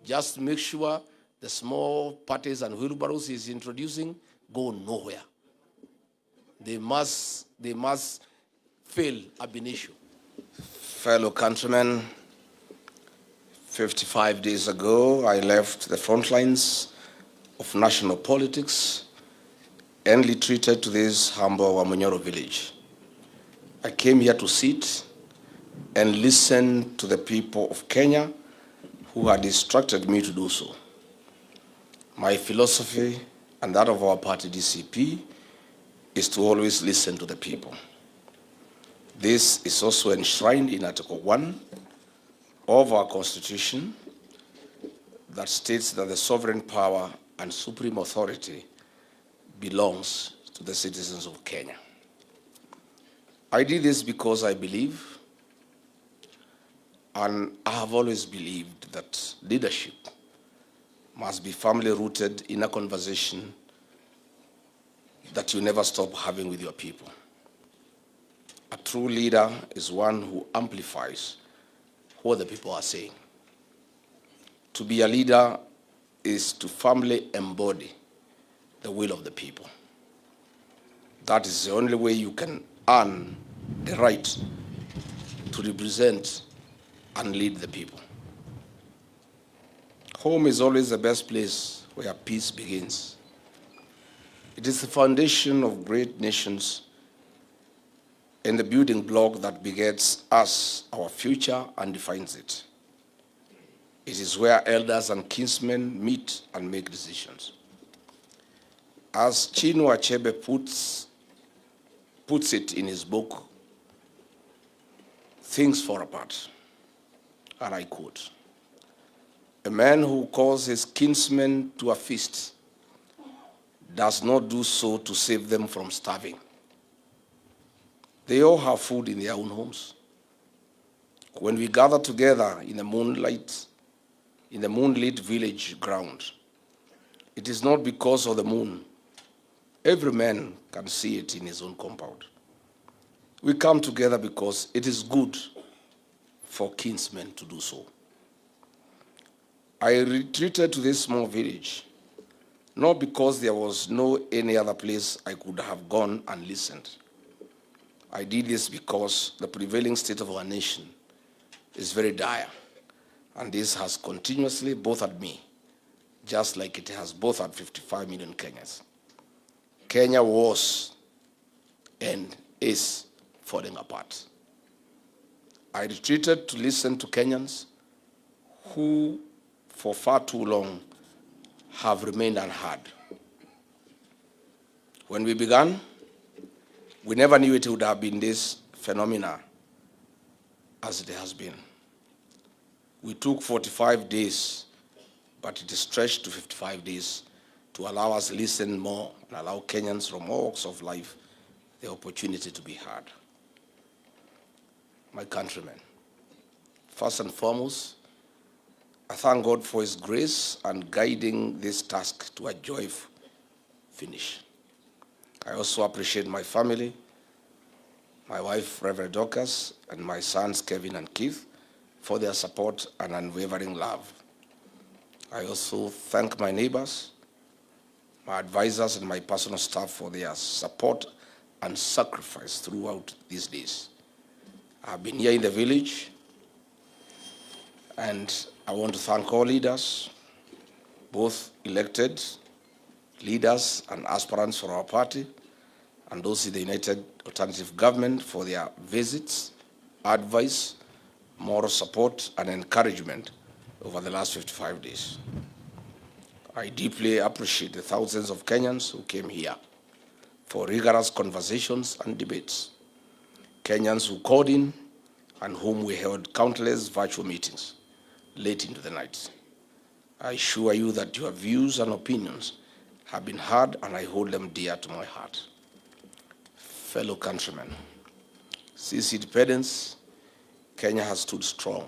Just make sure the small parties and wheelbarrows he's introducing go nowhere. They must fail ab initio. Fellow countrymen, 55 days ago, I left the front lines of national politics and retreated to this humble Wamunyoro village. I came here to sit and listen to the people of Kenya who had instructed me to do so. My philosophy and that of our party, DCP, is to always listen to the people. This is also enshrined in Article 1 of our Constitution that states that the sovereign power and supreme authority belongs to the citizens of Kenya. I did this because I believe, and I have always believed, that leadership must be firmly rooted in a conversation that you never stop having with your people. A true leader is one who amplifies what the people are saying. To be a leader is to firmly embody the will of the people. That is the only way you can earn the right to represent and lead the people. Home is always the best place where peace begins. It is the foundation of great nations and the building block that begets us, our future, and defines it. It is where elders and kinsmen meet and make decisions. As Chinua Achebe puts it in his book, Things Fall Apart, and I quote, "A man who calls his kinsmen to a feast does not do so to save them from starving. They all have food in their own homes. When we gather together in the moonlit village ground, it is not because of the moon. Every man can see it in his own compound. We come together because it is good for kinsmen to do so." I retreated to this small village, not because there was no any other place I could have gone and listened. I did this because the prevailing state of our nation is very dire, and this has continuously bothered me, just like it has bothered 55 million Kenyans. Kenya was and is falling apart. I retreated to listen to Kenyans who, for far too long, have remained unheard. When we began, we never knew it would have been this phenomena as it has been. We took 45 days, but it is stretched to 55 days to allow us to listen more and allow Kenyans from all walks of life the opportunity to be heard. My countrymen, first and foremost, I thank God for His grace and guiding this task to a joyful finish. I also appreciate my family, my wife, Reverend Dorcas, and my sons, Kevin and Keith, for their support and unwavering love. I also thank my neighbors, my advisors, and my personal staff for their support and sacrifice throughout these days. I've been here in the village, and I want to thank all leaders, both elected leaders and aspirants for our party, and those in the United Alternative Government for their visits, advice, moral support, and encouragement over the last 55 days. I deeply appreciate the thousands of Kenyans who came here for rigorous conversations and debates, Kenyans who called in and whom we held countless virtual meetings late into the night. I assure you that your views and opinions have been heard, and I hold them dear to my heart. Fellow countrymen, since independence, Kenya has stood strong.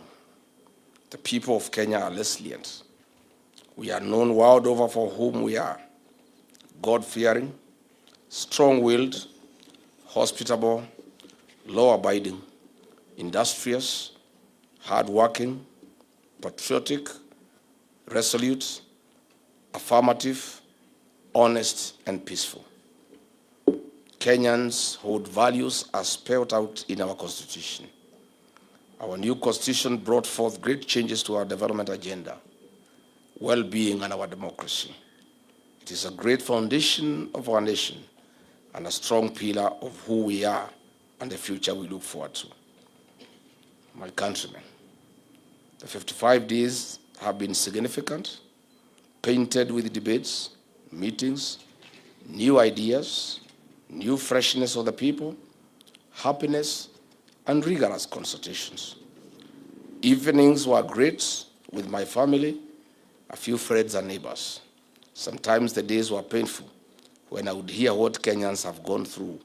The people of Kenya are resilient. We are known world over for whom we are: God-fearing, strong-willed, hospitable, law-abiding, industrious, hard-working, patriotic, resolute, affirmative, honest, and peaceful. Kenyans hold values as spelled out in our Constitution. Our new Constitution brought forth great changes to our development agenda, well-being, and our democracy. It is a great foundation of our nation and a strong pillar of who we are and the future we look forward to. My countrymen, the 55 days have been significant, painted with debates, meetings, new ideas, new freshness of the people, happiness, and rigorous consultations. Evenings were great with my family, a few friends and neighbors. Sometimes the days were painful when I would hear what Kenyans have gone through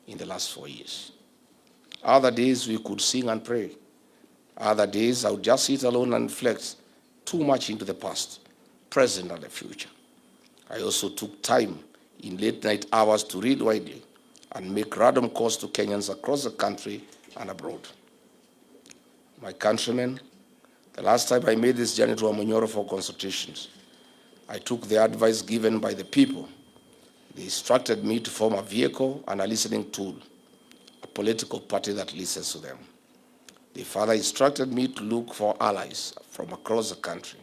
in the last 4 years. Other days we could sing and pray. Other days I would just sit alone and reflect too much into the past, present, and the future. I also took time in late night hours to read widely and make random calls to Kenyans across the country and abroad. My countrymen, the last time I made this journey to Amonyoro for consultations, I took the advice given by the people. They instructed me to form a vehicle and a listening tool, a political party that listens to them. They further instructed me to look for allies from across the country.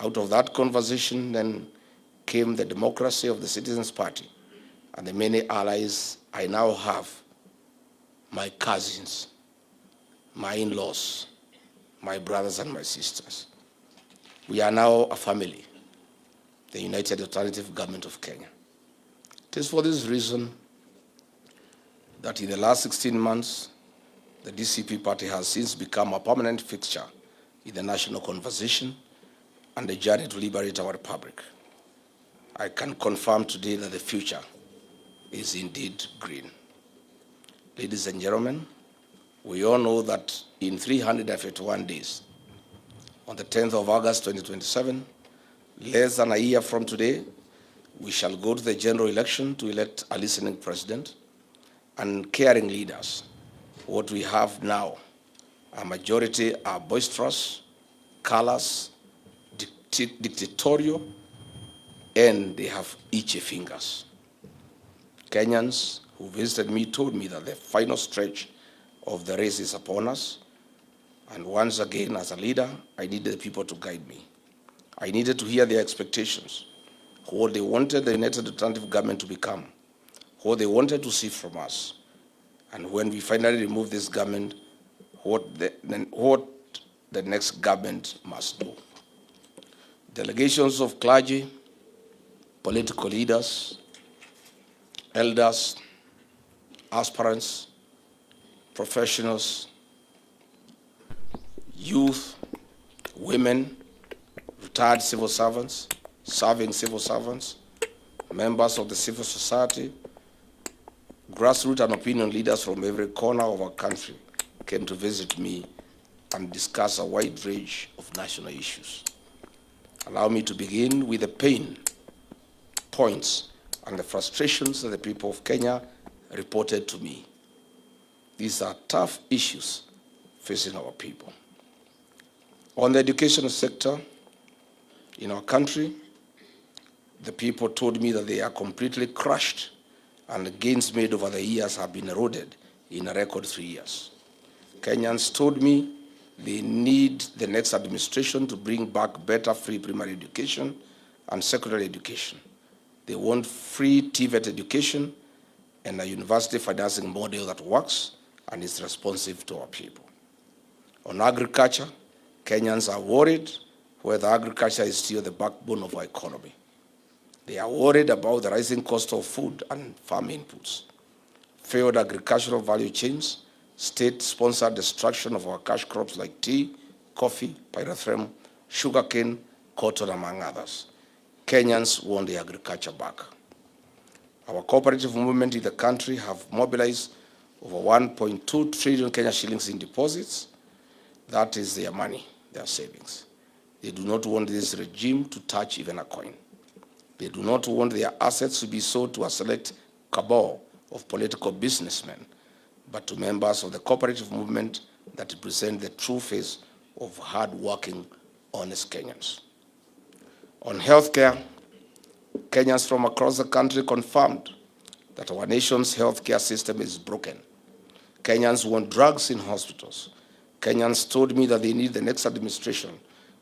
Out of that conversation then came the democracy of the Citizens Party and the many allies I now have, my cousins, my in-laws, my brothers and my sisters. We are now a family, the United Alternative Government of Kenya. It is for this reason that in the last 16 months, the DCP party has since become a permanent fixture in the national conversation and the journey to liberate our republic. I can confirm today that the future is indeed green. Ladies and gentlemen, we all know that in 351 days, on the 10th of August 2027, less than a year from today, we shall go to the general election to elect a listening president and caring leaders. What we have now, a majority are boisterous, callous, dictatorial, and they have itchy fingers. Kenyans who visited me told me that the final stretch of the race is upon us, and once again, as a leader, I needed the people to guide me. I needed to hear their expectations, what they wanted the United Alternative Government to become, what they wanted to see from us, and when we finally remove this government, what the next government must do. Delegations of clergy, political leaders, elders, aspirants, professionals, youth, women, retired civil servants, serving civil servants, members of the civil society, grassroots and opinion leaders from every corner of our country came to visit me and discuss a wide range of national issues. Allow me to begin with the pain points and the frustrations that the people of Kenya reported to me. These are tough issues facing our people. On the education sector in our country, the people told me that they are completely crushed and the gains made over the years have been eroded in a record 3 years. Kenyans told me they need the next administration to bring back better free primary education and secondary education. They want free TVET education and a university financing model that works and is responsive to our people. On agriculture, Kenyans are worried whether agriculture is still the backbone of our economy. They are worried about the rising cost of food and farm inputs, failed agricultural value chains, state-sponsored destruction of our cash crops like tea, coffee, pyrethrum, sugarcane, cotton, among others. Kenyans want the agriculture back. Our cooperative movement in the country have mobilized over 1.2 trillion Kenya shillings in deposits. That is their money, their savings. They do not want this regime to touch even a coin. They do not want their assets to be sold to a select cabal of political businessmen, but to members of the cooperative movement that represent the true face of hard-working, honest Kenyans. On healthcare, Kenyans from across the country confirmed that our nation's healthcare system is broken. Kenyans want drugs in hospitals. Kenyans told me that they need the next administration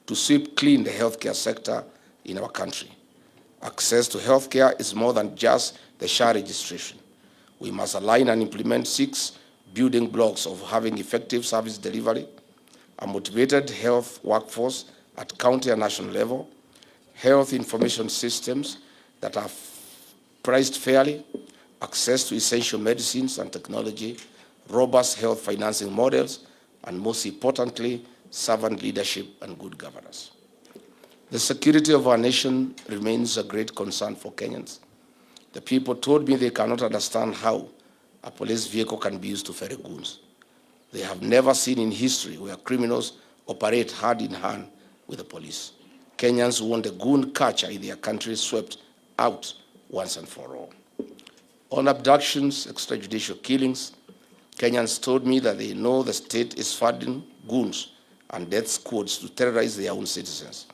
to sweep clean the healthcare sector in our country. Access to healthcare is more than just the SHA registration. We must align and implement 6 building blocks of having effective service delivery, a motivated health workforce at county and national level, health information systems that are priced fairly, access to essential medicines and technology, robust health financing models, and most importantly, servant leadership and good governance. The security of our nation remains a great concern for Kenyans. The people told me they cannot understand how a police vehicle can be used to ferry goons. They have never seen in history where criminals operate hand in hand with the police. Kenyans want the goon culture in their country swept out once and for all. On abductions, extrajudicial killings, Kenyans told me that they know the state is funding goons and death squads to terrorize their own citizens.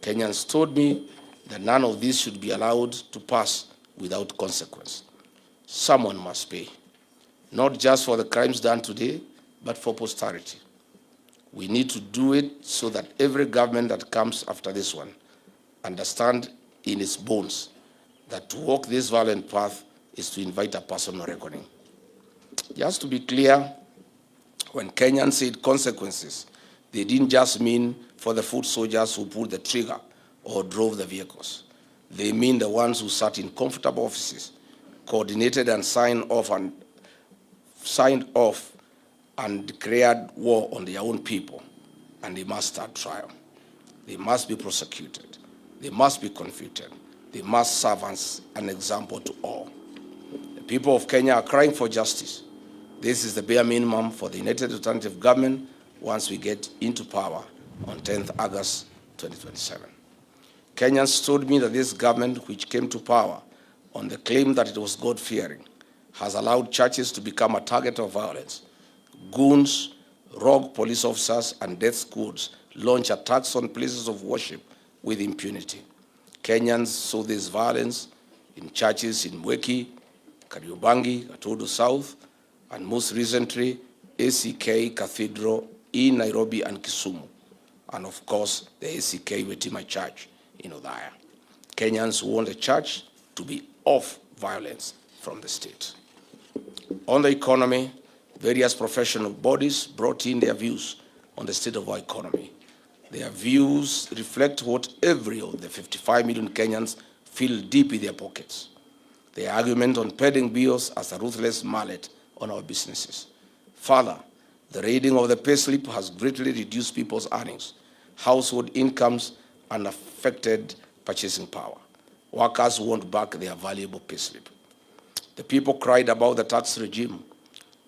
Kenyans told me that none of this should be allowed to pass without consequence. Someone must pay, not just for the crimes done today, but for posterity. We need to do it so that every government that comes after this one understands in its bones that to walk this violent path is to invite a personal reckoning. Just to be clear, when Kenyans said consequences, they didn't just mean for the foot soldiers who pulled the trigger or drove the vehicles. They mean the ones who sat in comfortable offices, coordinated and signed off and declared war on their own people, and they must start trial. They must be prosecuted. They must be convicted. They must serve as an example to all. The people of Kenya are crying for justice. This is the bare minimum for the United Alternative Government once we get into power on 10th August 2027. Kenyans told me that this government, which came to power on the claim that it was God-fearing, has allowed churches to become a target of violence. Goons, rogue police officers, and death squads launch attacks on places of worship with impunity. Kenyans saw this violence in churches in Mweki, Kariobangi, Atodo South, and most recently, ACK Cathedral in Nairobi and Kisumu, and of course, the ACK Wetima Church in Othaya. Kenyans want the church to be off violence from the state. On the economy, various professional bodies brought in their views on the state of our economy. Their views reflect what every of the 55 million Kenyans feel deep in their pockets. Their argument on paying bills as a ruthless mallet on our businesses. Further, the raiding of the payslip has greatly reduced people's earnings, household incomes, and affected purchasing power. Workers want back their valuable payslip. The people cried about the tax regime.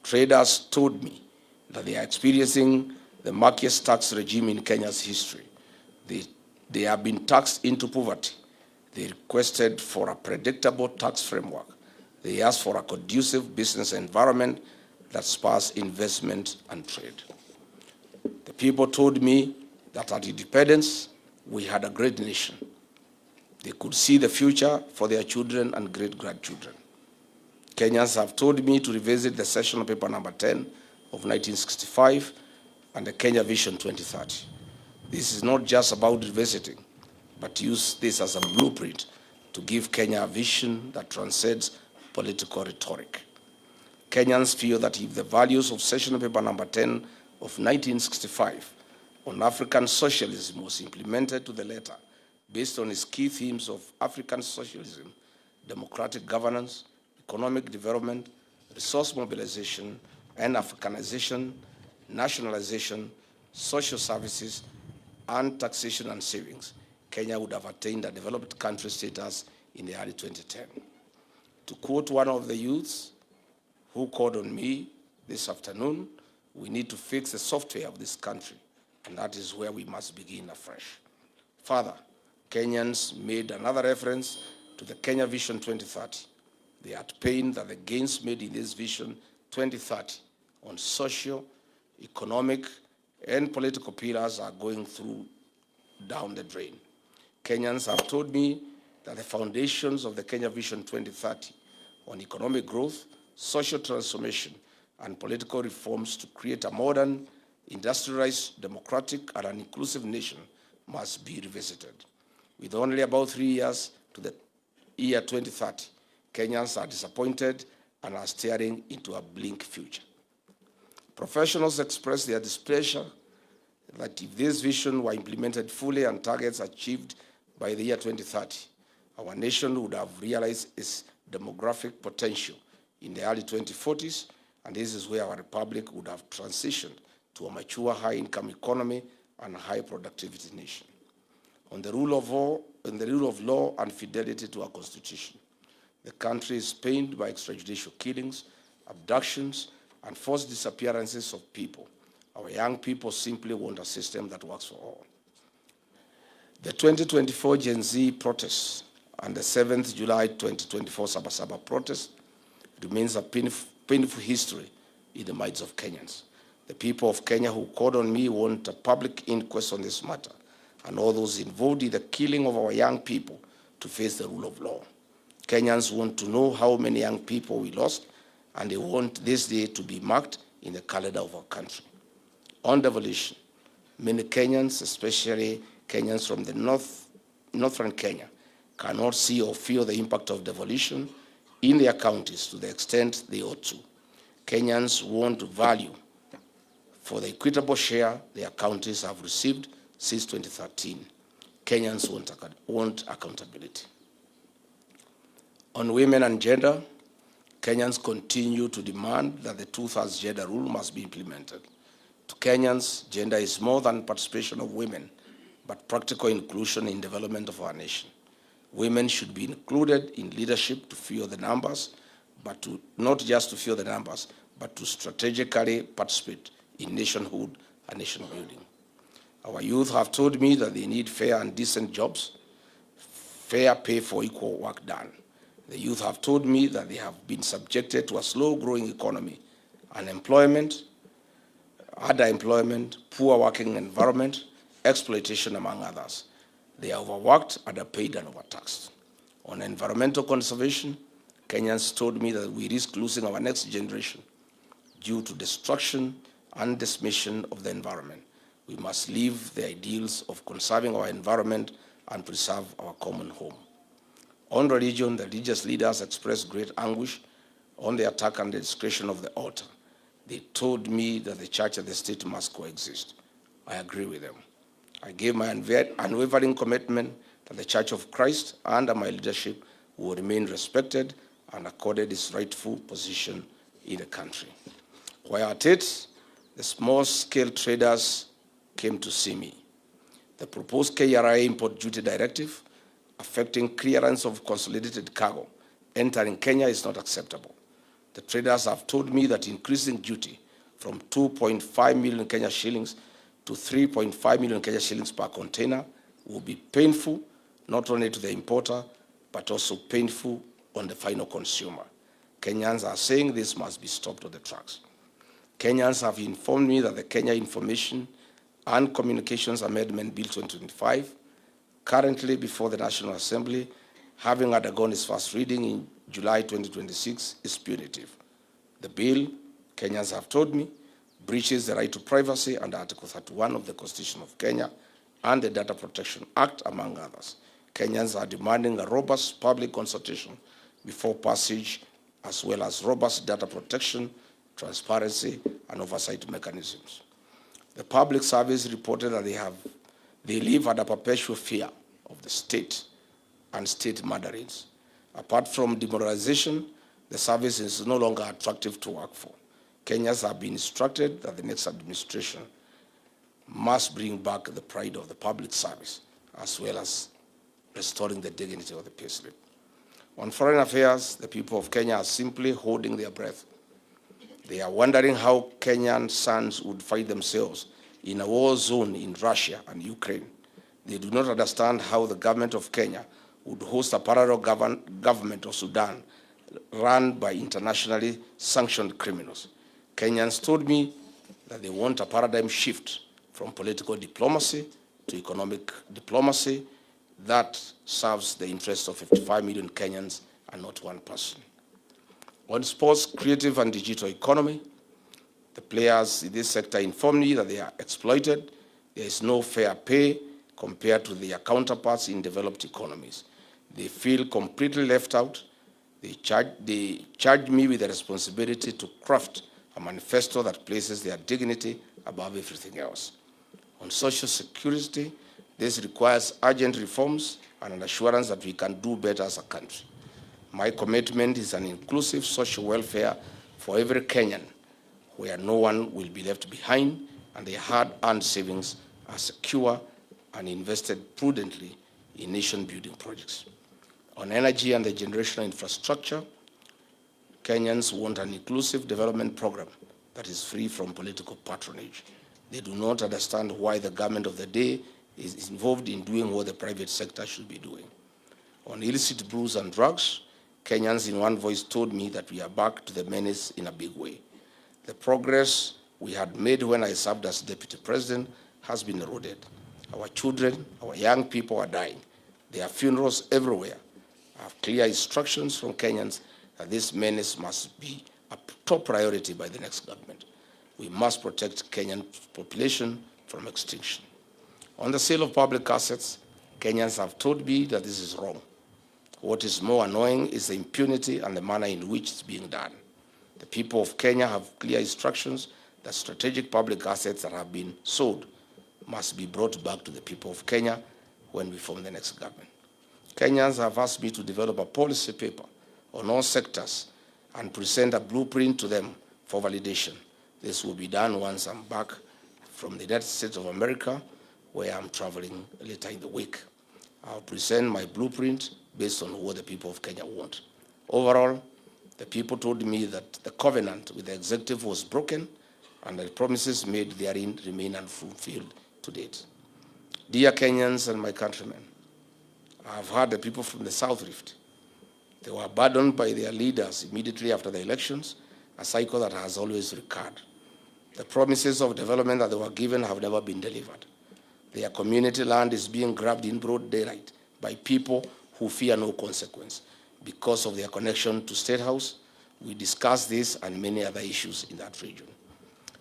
Traders told me that they are experiencing the murkiest tax regime in Kenya's history. They have been taxed into poverty. They requested for a predictable tax framework. They asked for a conducive business environment that spurs investment and trade. The people told me that at independence, we had a great nation. They could see the future for their children and great-grandchildren. Kenyans have told me to revisit the session paper number 10 of 1965 and the Kenya Vision 2030. This is not just about revisiting, but use this as a blueprint to give Kenya a vision that transcends political rhetoric. Kenyans feel that if the values of session paper number 10 of 1965 on African socialism was implemented to the letter based on its key themes of African socialism, democratic governance, economic development, resource mobilization, and Africanization, nationalization, social services, and taxation and savings, Kenya would have attained a developed country status in the early 2010. To quote one of the youths who called on me this afternoon, we need to fix the software of this country, and that is where we must begin afresh. Further, Kenyans made another reference to the Kenya Vision 2030. They had pain that the gains made in this Vision 2030 on social, economic, and political pillars are going down the drain. Kenyans have told me that the foundations of the Kenya Vision 2030 on economic growth, social transformation, and political reforms to create a modern, industrialized, democratic, and an inclusive nation must be revisited. With only about 3 years to the year 2030, Kenyans are disappointed and are staring into a bleak future. Professionals express their displeasure that if this vision were implemented fully and targets achieved by the year 2030, our nation would have realized its demographic potential in the early 2040s, and this is where our republic would have transitioned to a mature high-income economy and a high-productivity nation. On the rule of law and fidelity to our constitution, the country is pained by extrajudicial killings, abductions, and forced disappearances of people. Our young people simply want a system that works for all. The 2024 Gen Z protests and the 7th July 2024 Sabasaba protest remains a painful history in the minds of Kenyans. The people of Kenya who called on me want a public inquest on this matter, and all those involved in the killing of our young people to face the rule of law. Kenyans want to know how many young people we lost, and they want this day to be marked in the calendar of our country. On devolution, many Kenyans, especially Kenyans from the northern Kenya, cannot see or feel the impact of devolution in their counties to the extent they ought to. Kenyans want value for the equitable share their counties have received since 2013. Kenyans want accountability. On women and gender, Kenyans continue to demand that the two-thirds gender rule must be implemented. To Kenyans, gender is more than participation of women, but practical inclusion in development of our nation. Women should be included in leadership to fill the numbers, but not just to fill the numbers, but to strategically participate in nationhood and nation building. Our youth have told me that they need fair and decent jobs, fair pay for equal work done. The youth have told me that they have been subjected to a slow-growing economy, unemployment, underemployment, poor working environment, exploitation, among others. They are overworked, underpaid, and overtaxed. On environmental conservation, Kenyans told me that we risk losing our next generation due to destruction and decimation of the environment. We must leave the ideals of conserving our environment and preserve our common home. On religion, the religious leaders expressed great anguish on the attack and the desecration of the altar. They told me that the church and the state must coexist. I agree with them. I gave my unwavering commitment that the Church of Christ, under my leadership, will remain respected and accorded its rightful position in the country. While at it, the small-scale traders came to see me. The proposed KRA import duty directive affecting clearance of consolidated cargo entering Kenya is not acceptable. The traders have told me that increasing duty from 2.5 million Kenya shillings to 3.5 million Kenya shillings per container will be painful, not only to the importer, but also painful on the final consumer. Kenyans are saying this must be stopped on the tracks. Kenyans have informed me that the Kenya Information and Communications Amendment Bill 2025, currently before the National Assembly, having undergone its first reading in July 2026, is punitive. The bill, Kenyans have told me, breaches the right to privacy under Article 31 of the Constitution of Kenya and the Data Protection Act, among others. Kenyans are demanding a robust public consultation before passage, as well as robust data protection, transparency, and oversight mechanisms. The public service reported that they live under perpetual fear of the state and state mandarins. Apart from demoralization, the service is no longer attractive to work for. Kenyans have been instructed that the next administration must bring back the pride of the public service, as well as restoring the dignity of the payslip. On foreign affairs, the people of Kenya are simply holding their breath. They are wondering how Kenyan sons would find themselves in a war zone in Russia and Ukraine. They do not understand how the government of Kenya would host a parallel government of Sudan run by internationally sanctioned criminals. Kenyans told me that they want a paradigm shift from political diplomacy to economic diplomacy, that serves the interests of 55 million Kenyans and not one person. On sports, creative and digital economy, the players in this sector inform me that they are exploited. There is no fair pay compared to their counterparts in developed economies. They feel completely left out. They charge me with the responsibility to craft a manifesto that places their dignity above everything else. On social security, this requires urgent reforms and an assurance that we can do better as a country. My commitment is an inclusive social welfare for every Kenyan, where no one will be left behind and their hard-earned savings are secure and invested prudently in nation-building projects. On energy and the generational infrastructure, Kenyans want an inclusive development program that is free from political patronage. They do not understand why the government of the day is involved in doing what the private sector should be doing. On illicit brews and drugs, Kenyans in one voice told me that we are back to the menace in a big way. The progress we had made when I served as deputy president has been eroded. Our children, our young people are dying. There are funerals everywhere. I have clear instructions from Kenyans that this menace must be a top priority by the next government. We must protect Kenyan population from extinction. On the sale of public assets, Kenyans have told me that this is wrong. What is more annoying is the impunity and the manner in which it's being done. The people of Kenya have clear instructions that strategic public assets that have been sold must be brought back to the people of Kenya when we form the next government. Kenyans have asked me to develop a policy paper on all sectors and present a blueprint to them for validation. This will be done once I'm back from the United States of America, where I'm traveling later in the week. I'll present my blueprint based on what the people of Kenya want. Overall, the people told me that the covenant with the executive was broken and the promises made therein remain unfulfilled to date. Dear Kenyans and my countrymen, I have heard the people from the South Rift. They were abandoned by their leaders immediately after the elections, a cycle that has always recurred. The promises of development that they were given have never been delivered. Their community land is being grabbed in broad daylight by people who fear no consequence because of their connection to State House. We discussed this and many other issues in that region.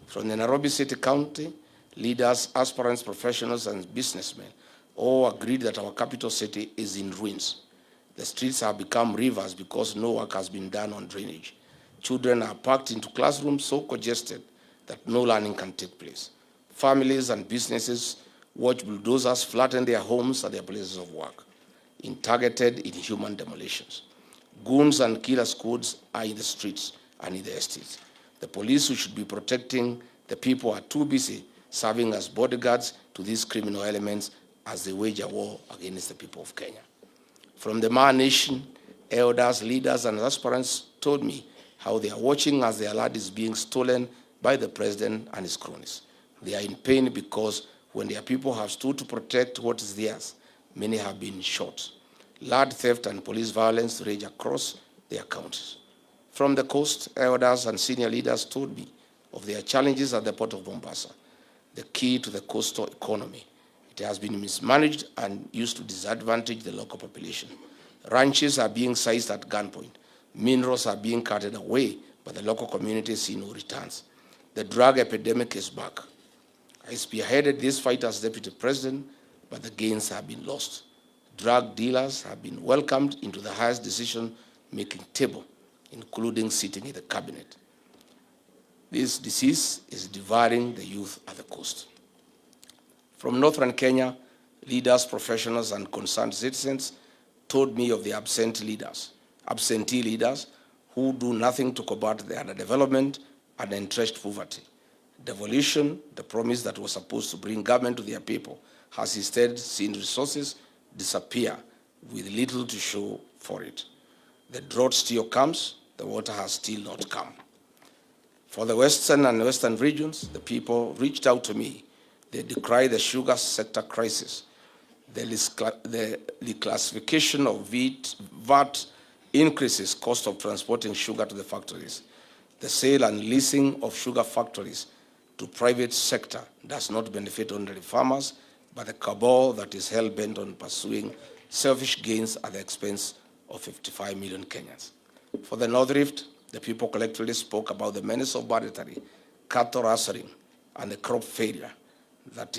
From the Nairobi City County, leaders, aspirants, professionals, and businessmen all agreed that our capital city is in ruins. The streets have become rivers because no work has been done on drainage. Children are packed into classrooms so congested that no learning can take place. Families and businesses watch bulldozers flatten their homes and their places of work, targeted inhuman demolitions. Goons and killer squads are in the streets and in the estates. The police who should be protecting the people are too busy serving as bodyguards to these criminal elements as they wage a war against the people of Kenya. From the Maa Nation, elders, leaders, and aspirants told me how they are watching as their land is being stolen by the president and his cronies. They are in pain because when their people have stood to protect what is theirs, many have been shot. Land theft and police violence rage across their counties. From the coast, elders and senior leaders told me of their challenges at the port of Mombasa, the key to the coastal economy. It has been mismanaged and used to disadvantage the local population. Ranches are being seized at gunpoint. Minerals are being carted away, but the local communities see no returns. The drug epidemic is back. I spearheaded this fight as deputy president, but the gains have been lost. Drug dealers have been welcomed into the highest decision-making table, including sitting in the cabinet. This disease is devouring the youth at the coast. From northern Kenya, leaders, professionals, and concerned citizens told me of the absentee leaders who do nothing to combat the underdevelopment and entrenched poverty. Devolution, the promise that was supposed to bring government to their people, has instead seen resources disappear with little to show for it. The drought still comes, the water has still not come. For the western and western regions, the people reached out to me. They decry the sugar sector crisis, the reclassification of VAT increases cost of transporting sugar to the factories. The sale and leasing of sugar factories to private sector does not benefit only farmers, by the cabal that is hell-bent on pursuing selfish gains at the expense of 55 million Kenyans. For the North Rift, the people collectively spoke about the menace of banditry, cattle rustling, and the crop failure that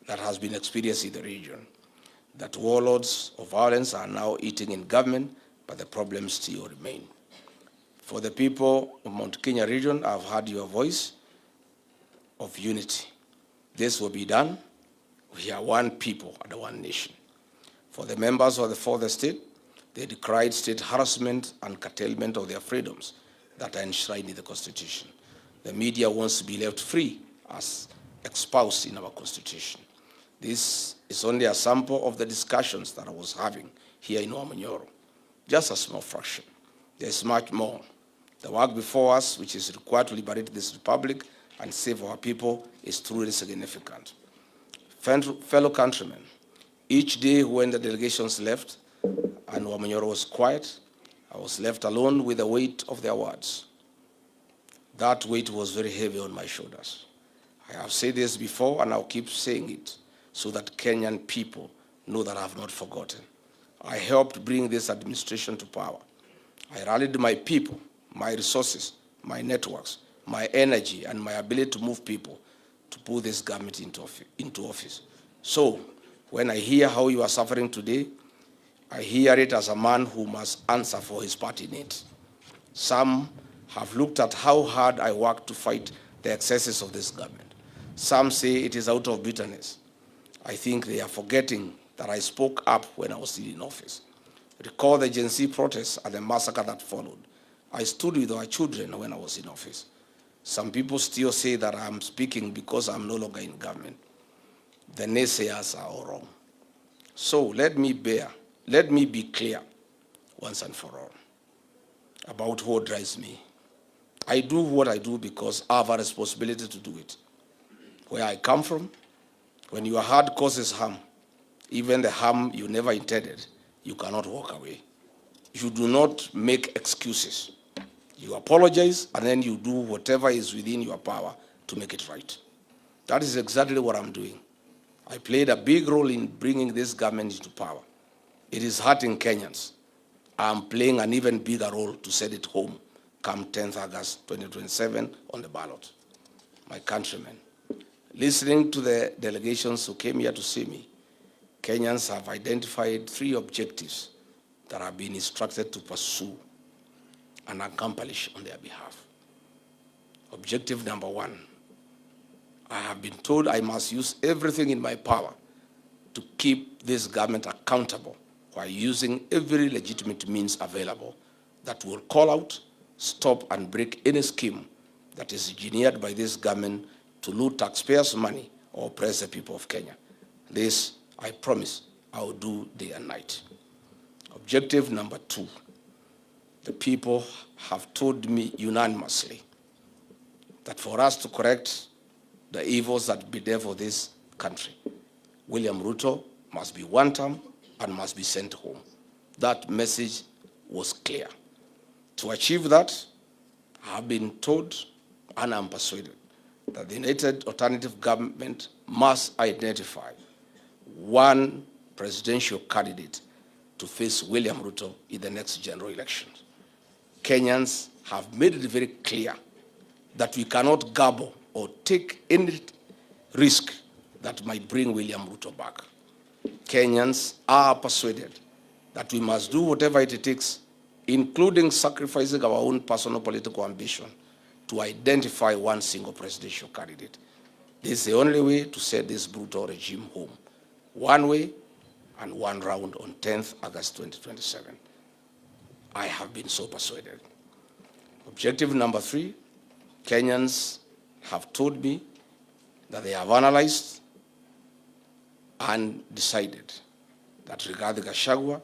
has been experienced in the region. That warlords of violence are now eating in government, but the problems still remain. For the people of Mount Kenya region, I've heard your voice of unity. This will be done. We are one people and one nation. For the members of the fourth estate, they decried state harassment and curtailment of their freedoms that are enshrined in the Constitution. The media wants to be left free as espoused in our Constitution. This is only a sample of the discussions that I was having here in Wamanyoro. Just a small fraction. There's much more. The work before us, which is required to liberate this republic and save our people, is truly significant. Fellow countrymen, each day when the delegations left and Wamanyoro was quiet, I was left alone with the weight of their words. That weight was very heavy on my shoulders. I have said this before and I'll keep saying it so that Kenyan people know that I have not forgotten. I helped bring this administration to power. I rallied my people, my resources, my networks, my energy, and my ability to move people to put this government into office. So, when I hear how you are suffering today, I hear it as a man who must answer for his party needs. Some have looked at how hard I worked to fight the excesses of this government. Some say it is out of bitterness. I think they are forgetting that I spoke up when I was still in office. Recall the Gen Z protests and the massacre that followed. I stood with our children when I was in office. Some people still say that I'm speaking because I'm no longer in government. The naysayers are all wrong. So let me be clear once and for all about what drives me. I do what I do because I have a responsibility to do it. Where I come from, when your heart causes harm, even the harm you never intended, you cannot walk away. You do not make excuses. You apologize, and then you do whatever is within your power to make it right. That is exactly what I'm doing. I played a big role in bringing this government into power. It is hurting Kenyans. I'm playing an even bigger role to set it home come 10th August 2027 on the ballot. My countrymen, listening to the delegations who came here to see me, Kenyans have identified 3 objectives that have been instructed to pursue and accomplish on their behalf. Objective number 1, I have been told I must use everything in my power to keep this government accountable while using every legitimate means available that will call out, stop, and break any scheme that is engineered by this government to loot taxpayers' money or oppress the people of Kenya. This, I promise, I will do day and night. Objective number 2, the people have told me unanimously that for us to correct the evils that bedevil this country, William Ruto must be one term and must be sent home. That message was clear. To achieve that, I have been told and I'm persuaded that the United Alternative Government must identify one presidential candidate to face William Ruto in the next general elections. Kenyans have made it very clear that we cannot gamble or take any risk that might bring William Ruto back. Kenyans are persuaded that we must do whatever it takes, including sacrificing our own personal political ambition, to identify one single presidential candidate. This is the only way to set this brutal regime home. One way and one round on 10th August 2027. I have been so persuaded. Objective number 3, Kenyans have told me that they have analyzed and decided that Rigathi Gachagua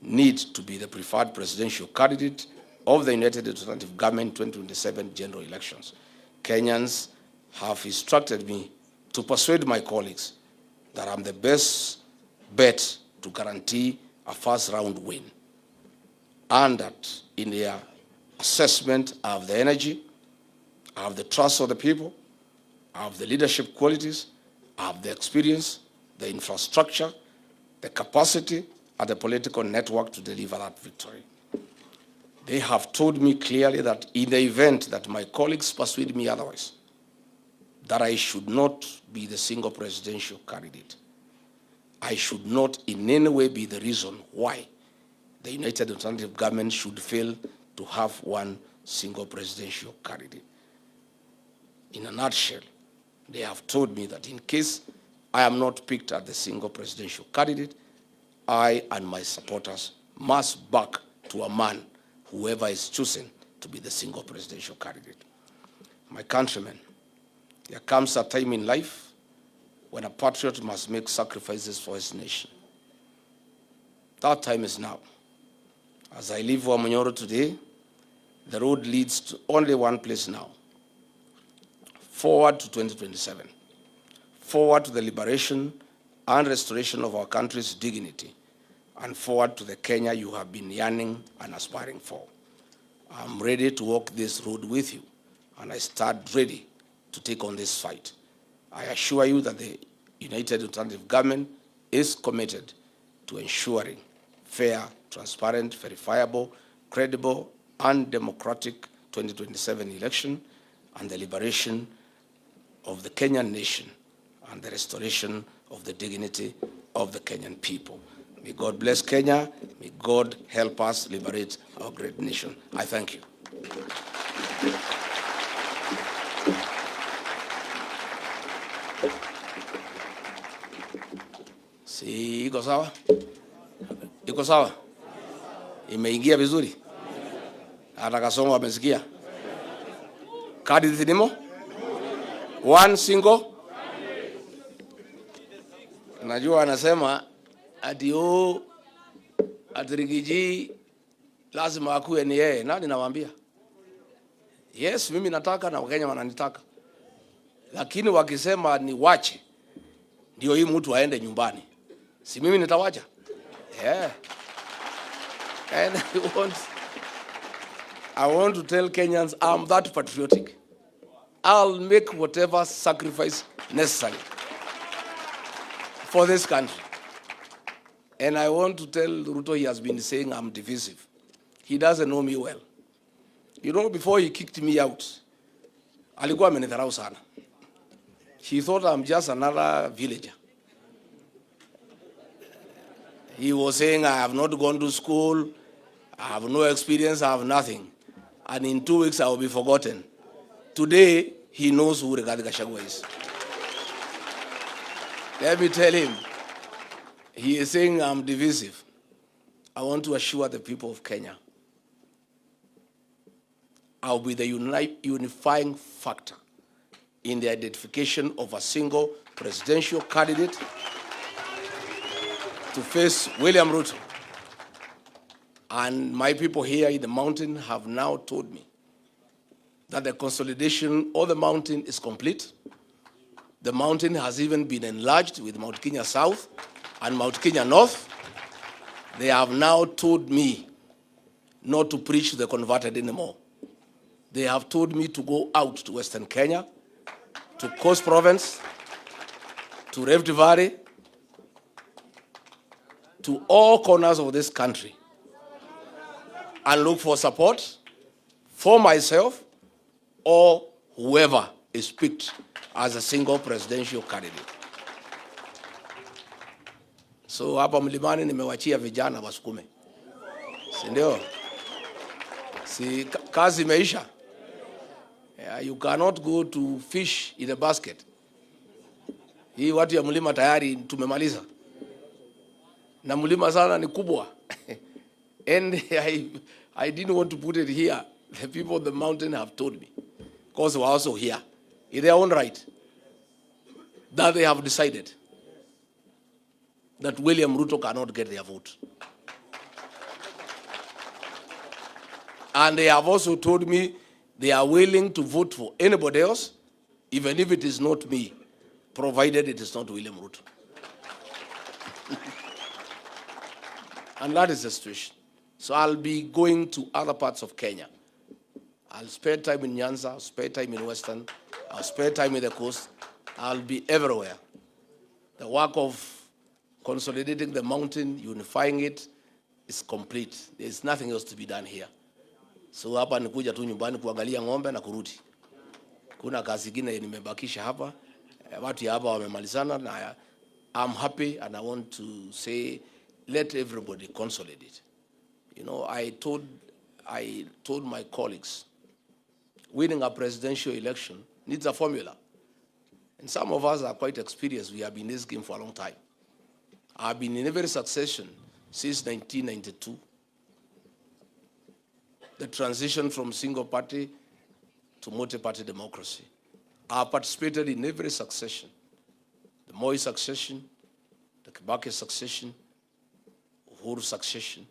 needs to be the preferred presidential candidate of the United Alternative Government 2027 general elections. Kenyans have instructed me to persuade my colleagues that I'm the best bet to guarantee a first round win, and that in their assessment I have the energy, I have the trust of the people, I have the leadership qualities, I have the experience, the infrastructure, the capacity, and the political network to deliver that victory. They have told me clearly that in the event that my colleagues persuade me otherwise, that I should not be the single presidential candidate. I should not in any way be the reason why the United Alternative Government should fail to have one single presidential candidate. In a nutshell, they have told me that in case I am not picked as the single presidential candidate, I and my supporters must back to a man, whoever is chosen to be the single presidential candidate. My countrymen, there comes a time in life when a patriot must make sacrifices for his nation. That time is now. As I leave Wamonyoro today, the road leads to only one place now: forward to 2027, forward to the liberation and restoration of our country's dignity, and forward to the Kenya you have been yearning and aspiring for. I'm ready to walk this road with you, and I stand ready to take on this fight. I assure you that the United Alternative Government is committed to ensuring fair, transparent, verifiable, credible, and democratic 2027 election and the liberation of the Kenyan nation and the restoration of the dignity of the Kenyan people. May God bless Kenya. May God help us liberate our great nation. I thank you. Si iko sawa? Iko sawa? Imeingia vizuri? Hata Kasongo amesikia? Kadi zinimo? One single? Najua anasema ati Rigiji lazima akuwe ni yeye. Nani nawaambia? Yes, mimi nataka na Wakenya wananitaka. Lakini wakisema ni wache, ndio hii mtu aende nyumbani. Si mimi nitawacha? Yeah. And I want to tell Kenyans I'm that patriotic. I'll make whatever sacrifice necessary for this country. And I want to tell Ruto, he has been saying I'm divisive. He doesn't know me well. You know, before he kicked me out, alikuwa amenidharau sana. He thought I'm just another villager. He was saying I have not gone to school, I have no experience, I have nothing. And in 2 weeks I will be forgotten. Today, he knows who Rigathi Gachagua is. Let me tell him, he is saying I'm divisive. I want to assure the people of Kenya, I'll be the unifying factor in the identification of a single presidential candidate to face William Ruto. And my people here in the mountain have now told me that the consolidation of the mountain is complete. The mountain has even been enlarged with Mount Kenya South and Mount Kenya North. They have now told me not to preach to the converted anymore. They have told me to go out to Western Kenya, to Coast Province, to Rift Valley, to all corners of this country and look for support for myself or whoever is picked as a single presidential candidate. So hapa mlimani nimewachia vijana wasukume. Si ndio? Si kazi imeisha. Yeah, you cannot go to fish in a basket. Hii watu ya mlima tayari tumemaliza. Na mlima sana ni kubwa. And I didn't want to put it here. The people of the mountain have told me, because we're also here, in their own right, that they have decided that William Ruto cannot get their vote. And they have also told me they are willing to vote for anybody else, even if it is not me, provided it is not William Ruto. And that is the situation. So I'll be going to other parts of Kenya. I'll spend time in Nyanza, I'll spend time in Western, I'll spend time in the coast. I'll be everywhere The work of consolidating the mountain, unifying it, is complete. There is nothing else to be done here. So hapa ni kuja tu nyumbani kuangalia ng'ombe na kurudi. Kuna kazi ingine nimebakisha hapa. Watu hapa wamemalizana na I'm happy and I want to say let everybody consolidate. You know, I told my colleagues winning a presidential election needs a formula. And some of us are quite experienced. We have been in this game for a long time. I've been in every succession since 1992. The transition from single party to multi-party democracy. I participated in every succession. The Moi succession, the Kibaki succession, Uhuru succession,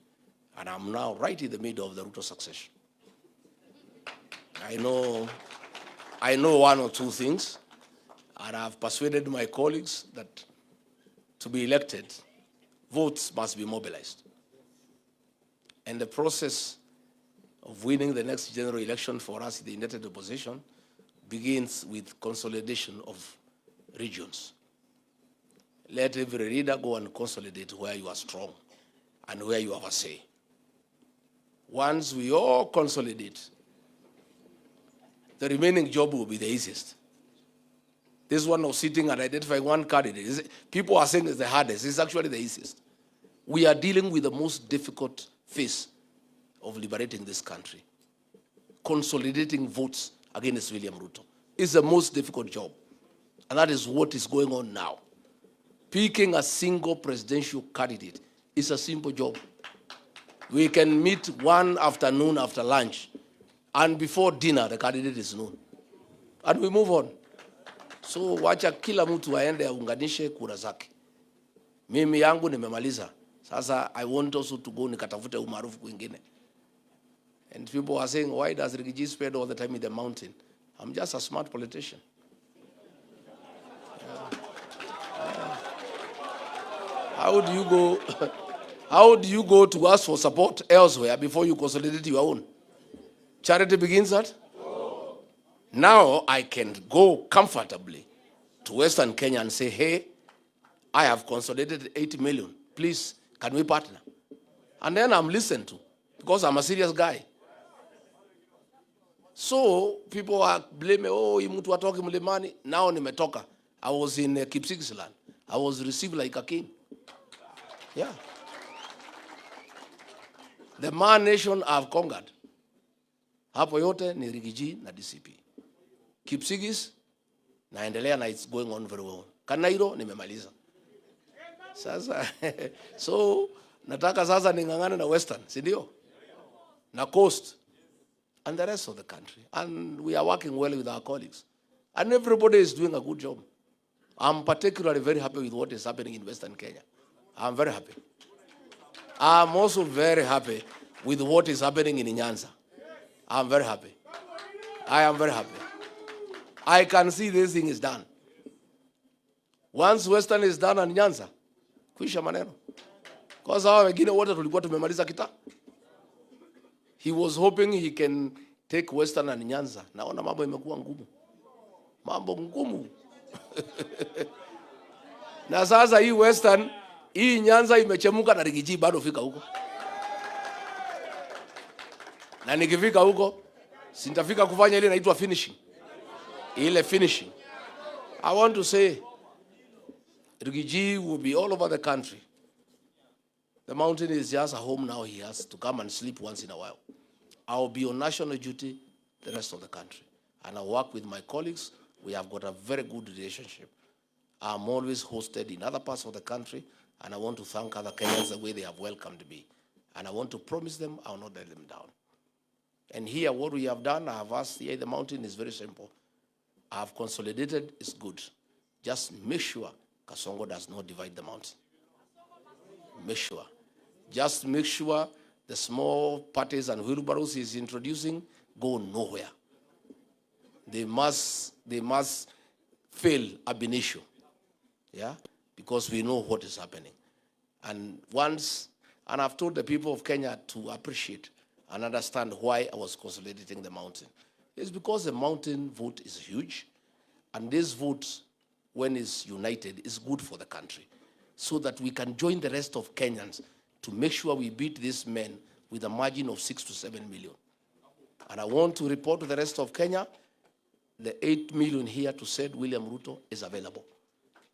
and I'm now right in the middle of the Ruto succession. I know one or two things, and I've persuaded my colleagues that to be elected, votes must be mobilized. And the process of winning the next general election for us, the united opposition, begins with consolidation of regions. Let every leader go and consolidate where you are strong and where you have a say. Once we all consolidate, the remaining job will be the easiest. This one of sitting and identifying one candidate, people are saying it's the hardest. It's actually the easiest. We are dealing with the most difficult phase of liberating this country. Consolidating votes against William Ruto is the most difficult job. And that is what is going on now. Picking a single presidential candidate is a simple job. We can meet one afternoon after lunch, and before dinner, the candidate is known. And we move on. So wacha kila mtu aende aunganishe kura zake. Mimi yangu nimemaliza. Sasa I want also to go nikatafute umaarufu kwingine. And people are saying, why does Rigiji spend all the time in the mountain? I'm just a smart politician. How do you go to ask for support elsewhere before you consolidate your own? Charity begins at? Now I can go comfortably to Western Kenya and say, hey, I have consolidated 80 million. Please, can we partner? And then I'm listened to because I'm a serious guy. So people are blaming, oh, you mtu atoke mlimani. Now nimetoka. I was in Kipsigis land. I was received like a king. Yeah. The man nation I've conquered. Hapo yote ni Rigiji na DCP. Kipsigis naendelea na it's going on very well. Kanairo nimemaliza. Sasa so nataka sasa ningangane na Western, si ndio? Na Coast and the rest of the country. And we are working well with our colleagues. And everybody is doing a good job. I'm particularly very happy with what is happening in Western Kenya. I'm very happy. I'm also very happy with what is happening in Nyanza. I'm very happy. I am very happy. I can see this thing is done. Once Western is done and Nyanza, kuisha maneno. Because hawa wengine wote tulikuwa tumemaliza kita. He was hoping he can take Western and Nyanza. Naona mambo imekuwa ngumu. Mambo ngumu. Na sasa hii Western, hii Nyanza imechemuka na Rigiji bado fika huko. Na nikifika huko, sintafika kufanya ile inaitwa finishing. Ile finishing. I want to say, Rigiji will be all over the country. The mountain is just a home now. He has to come and sleep once in a while. I will be on national duty the rest of the country. And I work with my colleagues. We have got a very good relationship. I'm always hosted in other parts of the country, and I want to thank other Kenyans the way they have welcomed me. And I want to promise them I will not let them down. And here, what we have done, I have asked here, the mountain is very simple. I have consolidated, it's good. Just make sure Kasongo does not divide the mountain. Make sure. Just make sure the small parties and wheelbarrows he's introducing go nowhere. They must fail ab initio. Yeah? Because we know what is happening. And I've told the people of Kenya to appreciate and understand why I was consolidating the mountain. It's because the mountain vote is huge, and this vote when it's united, is good for the country, so that we can join the rest of Kenyans to make sure we beat these men with a margin of 6 to 7 million. And I want to report to the rest of Kenya, the 8 million here to said William Ruto is available.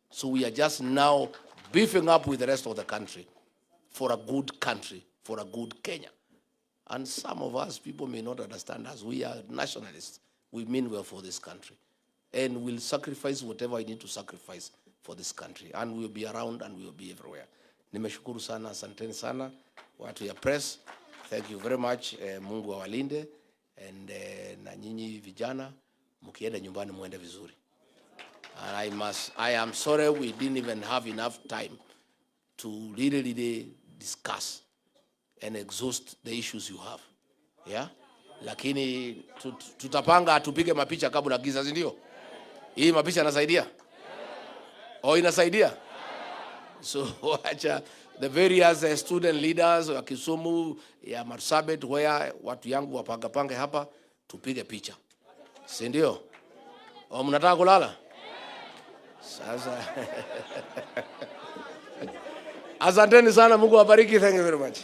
So we are just now beefing up with the rest of the country for a good country, for a good Kenya. And some of us, people may not understand us. We are nationalists. We mean well for this country. And we'll sacrifice whatever I need to sacrifice for this country. And we'll be around and we'll be everywhere. Nimeshukuru sana, asanteni sana. Watu ya press, thank you very much. Mungu awalinde. And na nyinyi vijana, mukienda nyumbani muende vizuri. And I am sorry we didn't even have enough time to really discuss and exhaust the issues you have. Yeah? Lakini tutapanga tupige mapicha kabla giza, si ndio? Hii mapicha inasaidia? Oh, inasaidia? So acha the various student leaders wa Kisumu ya Marsabit where watu yangu wapanga hapa tupige picha. Si ndio? Oh, mnataka kulala? Sasa asanteni sana, Mungu awabariki. Thank you very much.